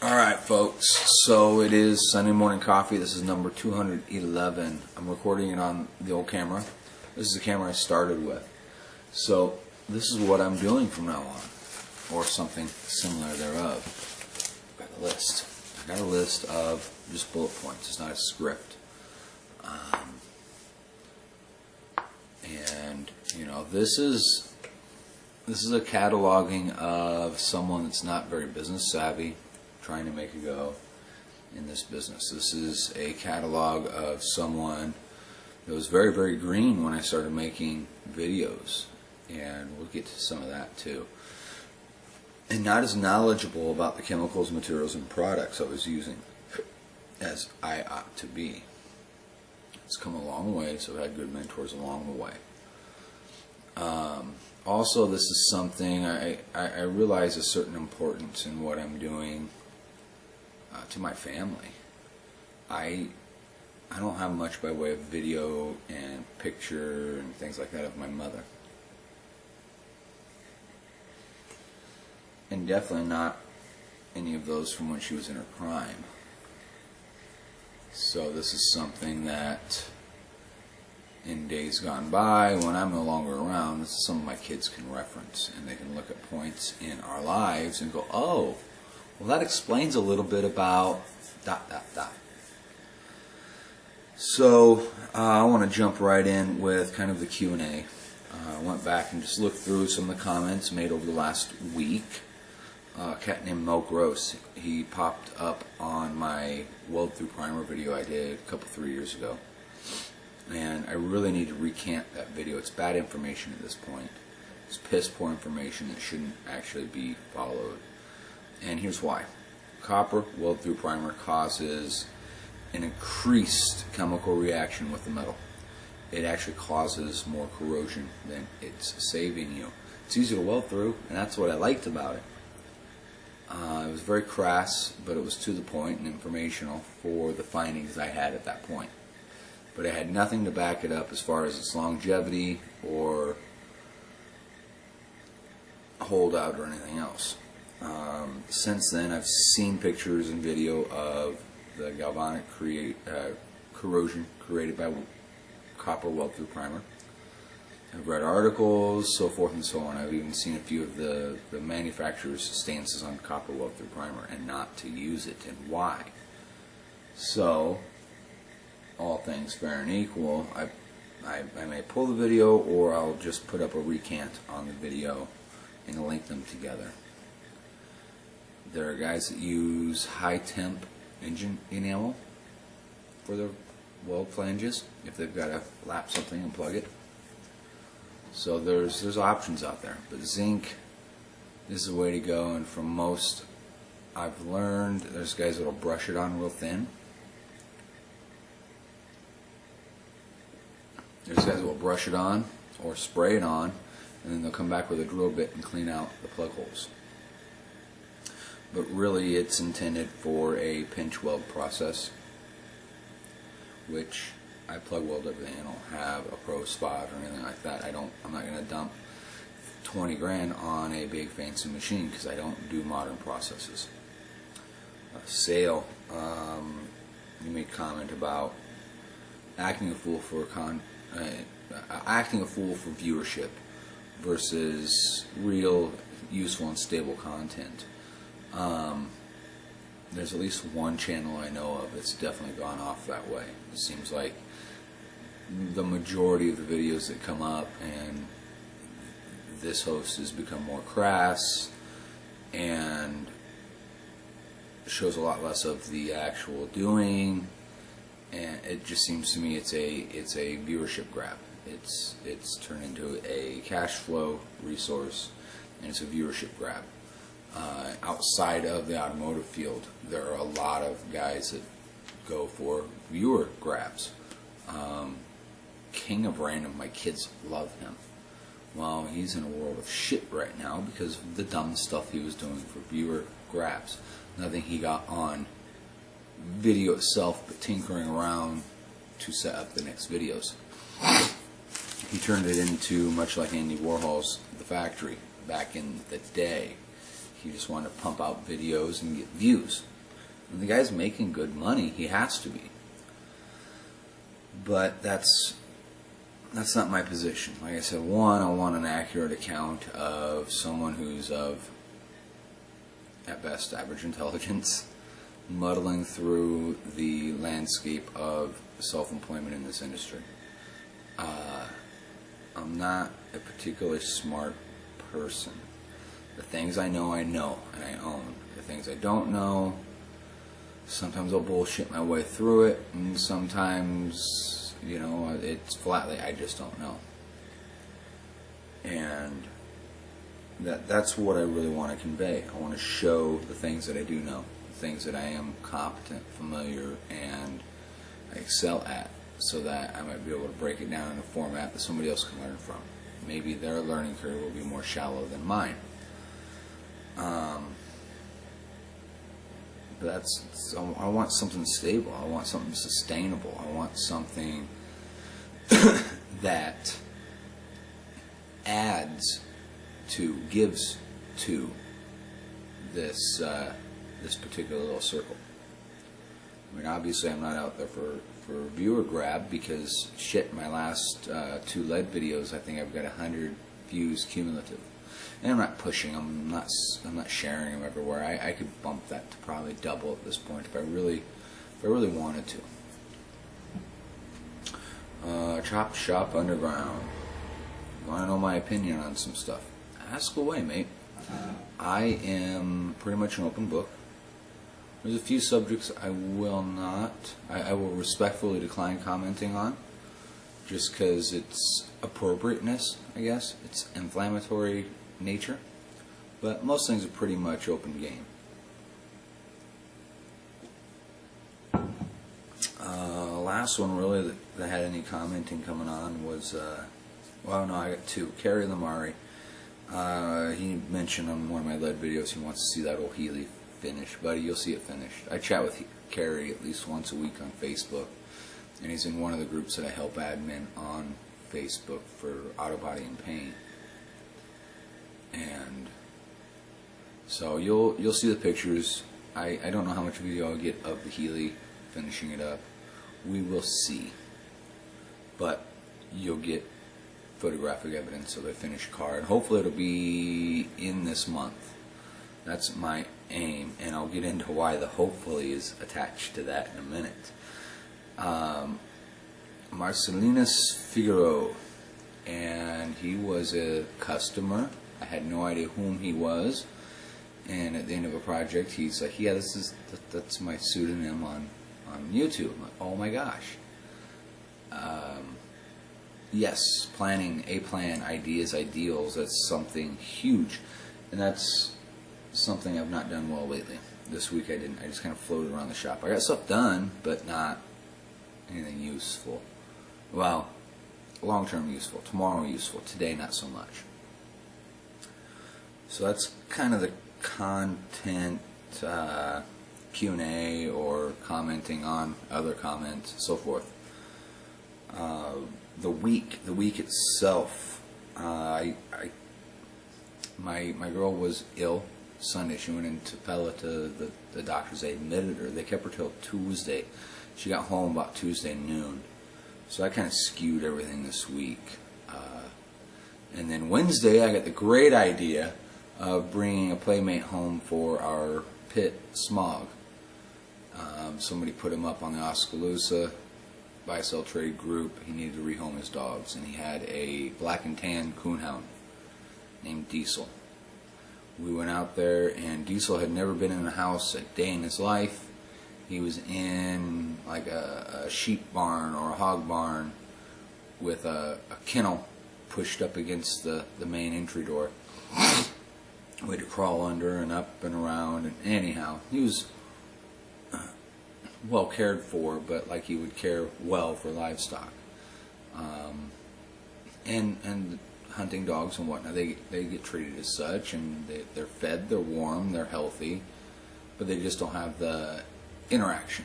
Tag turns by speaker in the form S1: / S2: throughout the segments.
S1: Alright folks, so it is Sunday Morning Coffee. This is number 211. I'm recording it on the old camera. This is the camera I started with. So this is what I'm doing from now on, or something similar thereof. Got a list. I got a list of just bullet points. It's not a script. And you know, this is a cataloging of someone that's not very business savvy, trying to make a go in this business. This is a catalog of someone that was very, very green when I started making videos, and we'll get to some of that too. And not as knowledgeable about the chemicals, materials, and products I was using as I ought to be. It's come a long way, so I've had good mentors along the way. Also, this is something I realize a certain importance in what I'm doing to my family. I don't have much by way of video and picture and things like that of my mother. And definitely not any of those from when she was in her prime. So this is something that in days gone by, when I'm no longer around, this is something my kids can reference, and they can look at points in our lives and go, oh, well, that explains a little bit about ... So I want to jump right in with kind of the Q&A. I went back and just looked through some of the comments made over the last week. A cat named Mo Gross, he popped up on my weld through primer video I did a couple, 3 years ago. And I really need to recant that video. It's bad information at this point. It's piss poor information that shouldn't actually be followed. And here's why. Copper weld through primer causes an increased chemical reaction with the metal. It actually causes more corrosion than it's saving you. It's easy to weld through, and that's what I liked about it. It was very crass, but it was to the point and informational for the findings I had at that point. But I had nothing to back it up as far as its longevity or holdout or anything else. Since then, I've seen pictures and video of the galvanic corrosion created by copper weld through primer. I've read articles, so forth and so on. I've even seen a few of the manufacturers' stances on copper weld through primer and not to use it, and why. So, all things fair and equal, I may pull the video, or I'll just put up a recant on the video and link them together. There are guys that use high temp engine enamel for their weld flanges if they've got to lap something and plug it. So there's options out there, but zinc is the way to go. And from most I've learned, there's guys that'll brush it on real thin. There's guys that will brush it on or spray it on, and then they'll come back with a drill bit and clean out the plug holes. But really, it's intended for a pinch weld process, which I plug weld everything. I don't have a pro spot or anything like that. I'm not going to dump 20 grand on a big fancy machine because I don't do modern processes. Sale, you made comment about acting a fool for viewership versus real, useful, and stable content. There's at least one channel I know of that's definitely gone off that way. It seems like the majority of the videos that come up, and this host has become more crass and shows a lot less of the actual doing, and it just seems to me it's a viewership grab. It's turned into a cash flow resource, and it's a viewership grab. Outside of the automotive field, there are a lot of guys that go for viewer grabs. King of Random, my kids love him. Well, he's in a world of shit right now because of the dumb stuff he was doing for viewer grabs. Nothing he got on video itself, but tinkering around to set up the next videos. He turned it into, much like Andy Warhol's The Factory back in the day. He just wanted to pump out videos and get views. And the guy's making good money. He has to be. But that's not my position. Like I said, one, I want an accurate account of someone who's of, at best, average intelligence, muddling through the landscape of self-employment in this industry. I'm not a particularly smart person. The things I know, and I own. The things I don't know, sometimes I'll bullshit my way through it, and sometimes, it's flatly, I just don't know. And that's what I really want to convey. I want to show the things that I do know, the things that I am competent, familiar, and I excel at, so that I might be able to break it down in a format that somebody else can learn from. Maybe their learning curve will be more shallow than mine. But I want something stable. I want something sustainable. I want something that gives to this particular little circle. I mean, obviously, I'm not out there for viewer grab, because my last 2 lead videos, I think I've got 100 views cumulative. And I'm not pushing them. I'm not sharing them everywhere. I could bump that to probably double at this point if I really wanted to. Chop Shop Underground. You want to know my opinion on some stuff? Ask away, mate. I am pretty much an open book. There's a few subjects I will respectfully decline commenting on, just because it's appropriateness, I guess. It's inflammatory nature. But most things are pretty much open game. Last one really that had any commenting coming on was, I got 2. Kerry Lamari. He mentioned on one of my lead videos he wants to see that old Healy finished. Buddy, you'll see it finished. I chat with Kerry at least once a week on Facebook, and he's in one of the groups that I help admin on Facebook for Auto Body and Paint. And so you'll see the pictures. I don't know how much video I'll get of the Healy finishing it up. We will see. But you'll get photographic evidence of a finished car, and hopefully it'll be in this month. That's my aim, and I'll get into why the hopefully is attached to that in a minute. Marcelinus Figaro, and he was a customer. I had no idea whom he was, and at the end of a project he's like, yeah, that's my pseudonym on YouTube. I'm like, oh my gosh. Yes, planning, a plan, ideas, ideals, that's something huge, and that's something I've not done well lately. This week I didn't. I just kind of floated around the shop. I got stuff done, but not anything useful. Well, long-term useful, tomorrow useful, today not so much. So that's kind of the content, Q&A or commenting on other comments, so forth. The week itself, my girl was ill Sunday. She went into Pella to the doctors. They admitted her. They kept her till Tuesday. She got home about Tuesday noon. So I kind of skewed everything this week. And then Wednesday, I got the great idea of bringing a playmate home for our pit Smog. Somebody put him up on the Oskaloosa buy-sell trade group. He needed to rehome his dogs, and he had a black and tan coonhound named Diesel. We went out there, and Diesel had never been in a house a day in his life. He was in like a sheep barn or a hog barn with a kennel pushed up against the main entry door. We had to crawl under and up and around, and anyhow, he was well cared for, but like you would care well for livestock. And hunting dogs and whatnot, they get treated as such, and they're fed, they're warm, they're healthy, but they just don't have the interaction.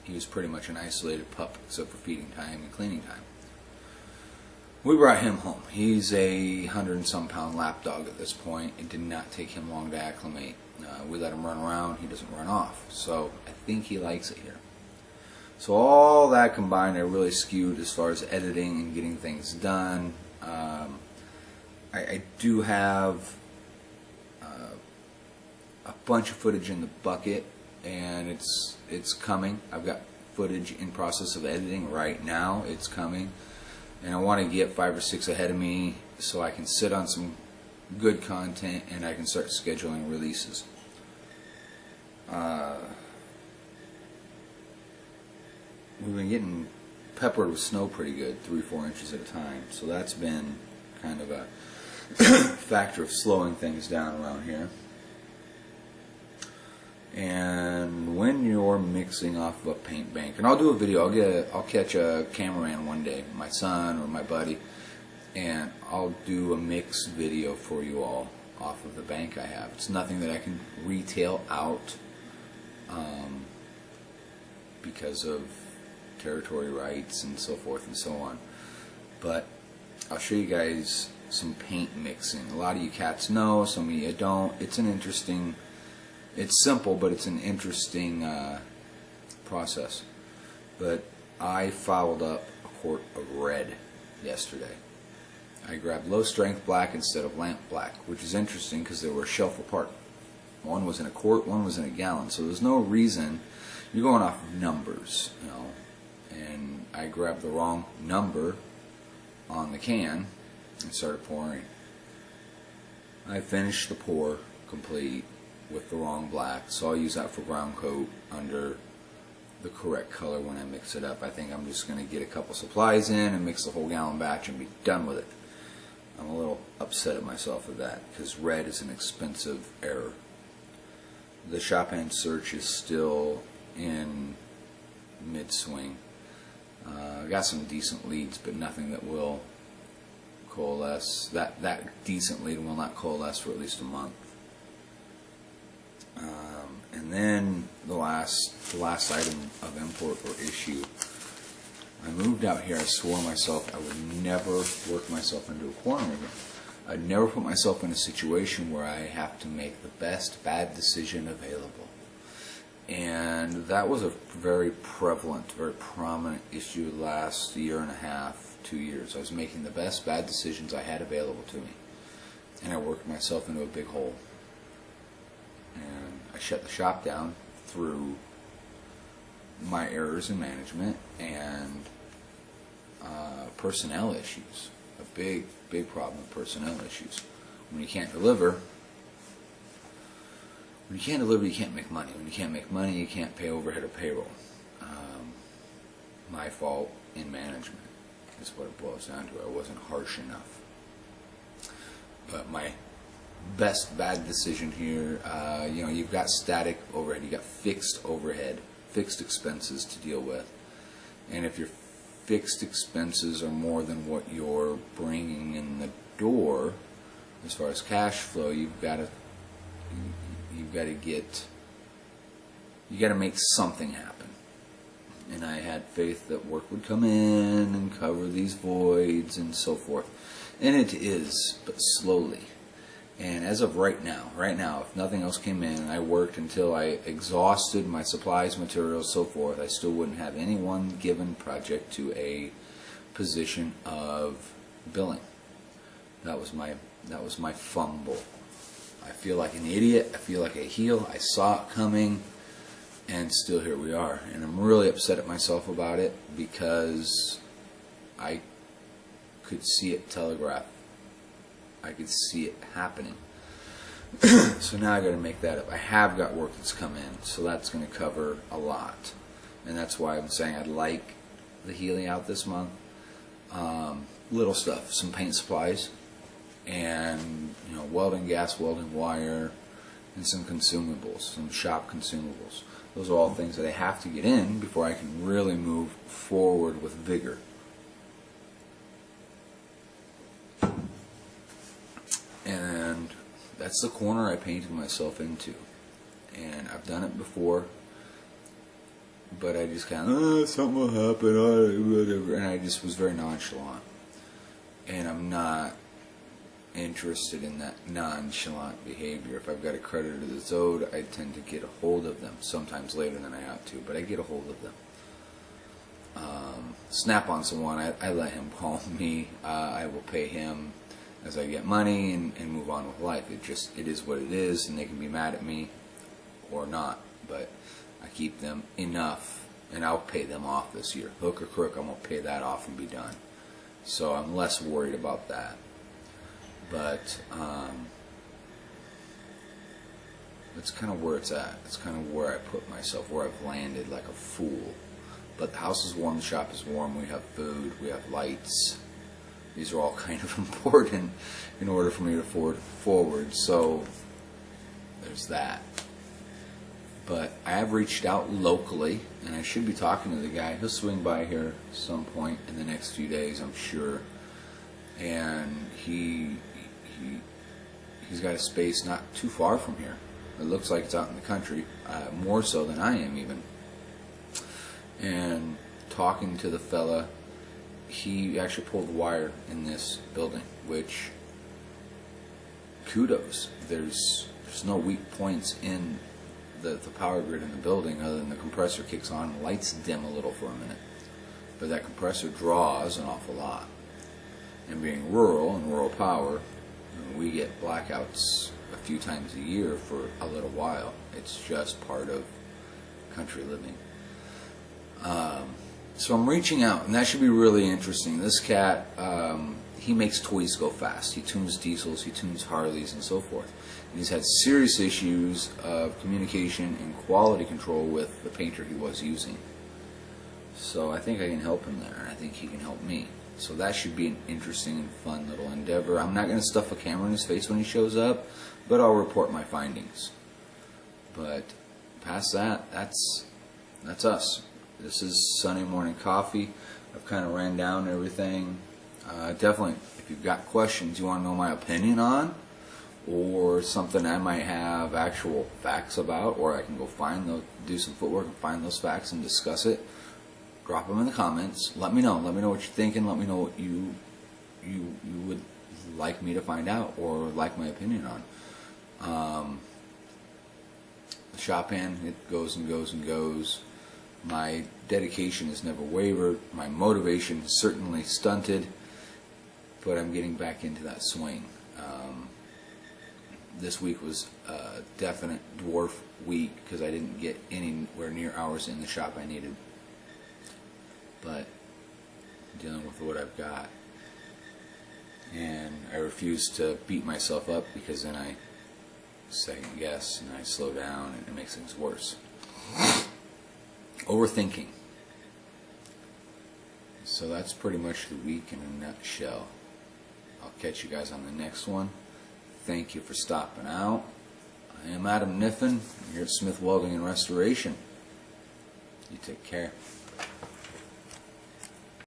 S1: He was pretty much an isolated pup, except for feeding time and cleaning time. We brought him home. He's a 100-and-some pound lap dog at this point. It did not take him long to acclimate. We let him run around. He doesn't run off. So I think he likes it here. So all that combined, I really skewed as far as editing and getting things done. I do have a bunch of footage in the bucket, and it's coming. I've got footage in process of editing right now. It's coming. And I want to get 5 or 6 ahead of me so I can sit on some good content and I can start scheduling releases. We've been getting peppered with snow pretty good, 3-4 inches at a time. So that's been kind of a factor of slowing things down around here. And when you're mixing off of a paint bank, and I'll do a video, I'll catch a cameraman one day, my son or my buddy, and I'll do a mix video for you all off of the bank I have. It's nothing that I can retail out because of territory rights and so forth and so on. But I'll show you guys some paint mixing. A lot of you cats know, some of you don't. It's an interesting, it's simple, but it's an interesting process. But I fouled up a quart of red yesterday. I grabbed low strength black instead of lamp black, which is interesting because they were a shelf apart. One was in a quart, one was in a gallon. So there's no reason. You're going off of numbers, you know. And I grabbed the wrong number on the can and started pouring. I finished the pour complete with the wrong black, so I'll use that for ground coat under the correct color when I mix it up. I think I'm just going to get a couple supplies in and mix the whole gallon batch and be done with it. I'm a little upset at myself with that because red is an expensive error. The shop hand search is still in mid-swing. I got some decent leads, but nothing that will coalesce. That decent lead will not coalesce for at least a month. And then the last item of import or issue. I moved out here. I swore myself I would never work myself into a corner again. I'd never put myself in a situation where I have to make the best bad decision available. And that was a very prevalent, very prominent issue the last year and a half, 2 years. I was making the best bad decisions I had available to me. And I worked myself into a big hole. And I shut the shop down through my errors in management and personnel issues. A big problem with personnel issues. When you can't deliver, you can't make money. When you can't make money, you can't pay overhead or payroll. My fault in management is what it boils down to. I wasn't harsh enough. But my best bad decision here, you've got static overhead, you've got fixed overhead, fixed expenses to deal with. And if your fixed expenses are more than what you're bringing in the door, as far as cash flow, you've got to make something happen. And I had faith that work would come in and cover these voids and so forth. And it is, but slowly. And as of right now, if nothing else came in and I worked until I exhausted my supplies, materials, so forth, I still wouldn't have any one given project to a position of billing. That was my fumble. I feel like an idiot. I feel like a heel. I saw it coming, and still here we are. And I'm really upset at myself about it because I could see it telegraphed. I could see it happening. So now I got to make that up. I have got work that's come in, so that's going to cover a lot. And that's why I'm saying I'd like the Healy out this month. Little stuff, some paint supplies, and welding gas, welding wire, and some consumables, some shop consumables. Those are all things that I have to get in before I can really move forward with vigor. And that's the corner I painted myself into. And I've done it before, but I just kind of, something will happen, whatever, and I just was very nonchalant. and I'm not interested in that nonchalant behavior. If I've got a creditor that's owed, I tend to get a hold of them, sometimes later than I ought to, but I get a hold of them. Snap-on's the one, I let him call me. I will pay him as I get money and move on with life. It is what it is, and they can be mad at me or not, but I keep them enough, and I'll pay them off this year. Hook or crook, I'm going to pay that off and be done. So I'm less worried about that. But that's kind of where it's at. It's kind of where I put myself, where I've landed like a fool. But the house is warm, the shop is warm, we have food, we have lights. These are all kind of important in order for me to forward. So there's that. But I have reached out locally, and I should be talking to the guy. He'll swing by here some point in the next few days, I'm sure. And he's got a space not too far from here. It looks like it's out in the country, more so than I am even. And talking to the fella, he actually pulled the wire in this building, which, kudos. There's no weak points in the power grid in the building other than the compressor kicks on and lights dim a little for a minute. But that compressor draws an awful lot. And being rural and rural power, we get blackouts a few times a year for a little while. It's just part of country living. So I'm reaching out, and that should be really interesting. This cat, he makes toys go fast. He tunes diesels, he tunes Harleys, and so forth. And he's had serious issues of communication and quality control with the painter he was using. So I think I can help him there, and I think he can help me. So that should be an interesting and fun little endeavor. I'm not going to stuff a camera in his face when he shows up, but I'll report my findings. But past that, that's us. This is Sunday Morning Coffee. I've kind of ran down everything. Definitely, if you've got questions you want to know my opinion on, or something I might have actual facts about, or I can go do some footwork and find those facts and discuss it, drop them in the comments. Let me know. Let me know what you're thinking. Let me know what you would like me to find out or like my opinion on. The shop hand, it goes and goes and goes. My dedication has never wavered. My motivation is certainly stunted, but I'm getting back into that swing. This week was a definite dwarf week because I didn't get anywhere near hours in the shop I needed. But dealing with what I've got, and I refuse to beat myself up because then I second guess and I slow down and it makes things worse. Overthinking. So that's pretty much the week in a nutshell. I'll catch you guys on the next one. Thank you for stopping out. I am Adam Niffen. I'm here at Smith Welding and Restoration. You take care.